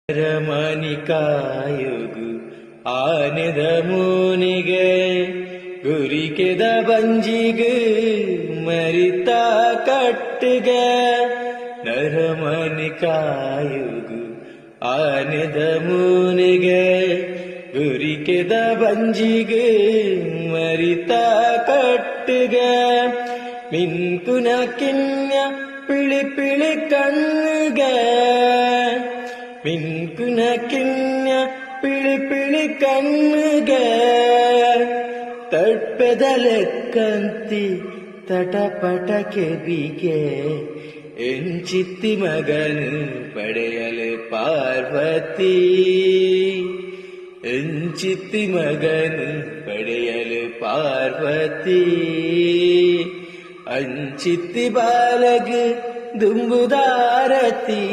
ರಮಣಿ ಕಾಯುಗು ಆನೆದ ಮೂನಿಗೆ ಗುರಿಕೆದ ಬಂಜಿಗೆ ಮರಿತ ಕಟ್ಟಿಗೆ ನರಮಣಿ ಕಾಯುಗು ಆನೆದ ಮೂನಿಗೆ ಗುರಿಕೆದ ಬಂಜಿಗೆ ಮರಿತ ಕಟ್ಟಿಗೆ ಮಿನ್ಕುನ ಕಿನ್ಯ ಪಿಳಿ ಪಿಳಿ ಕಣ್ಣಿಗೆ ಮಿನ್ಕುನ ಕಿನ್ಯ ಪಿಳಿ ಪಿಳಿ ಕಣ್ಣಿಗೆ ತಟ್ಪೆದಲೆಕ್ಕಂತಿ ತಟಪಟಕೆ ಬಿಗೆ ಎಂಚಿತ್ತಿ ಮಗನು ಪಡೆಯಲು ಪಾರ್ವತಿ ಎಂಚಿತ್ತಿ ಮಗನು ಪಡೆಯಲು ಪಾರ್ವತಿ ಅಂಚಿತ್ತಿ ಬಾಲಗ ದುಂಬುದಾರತಿ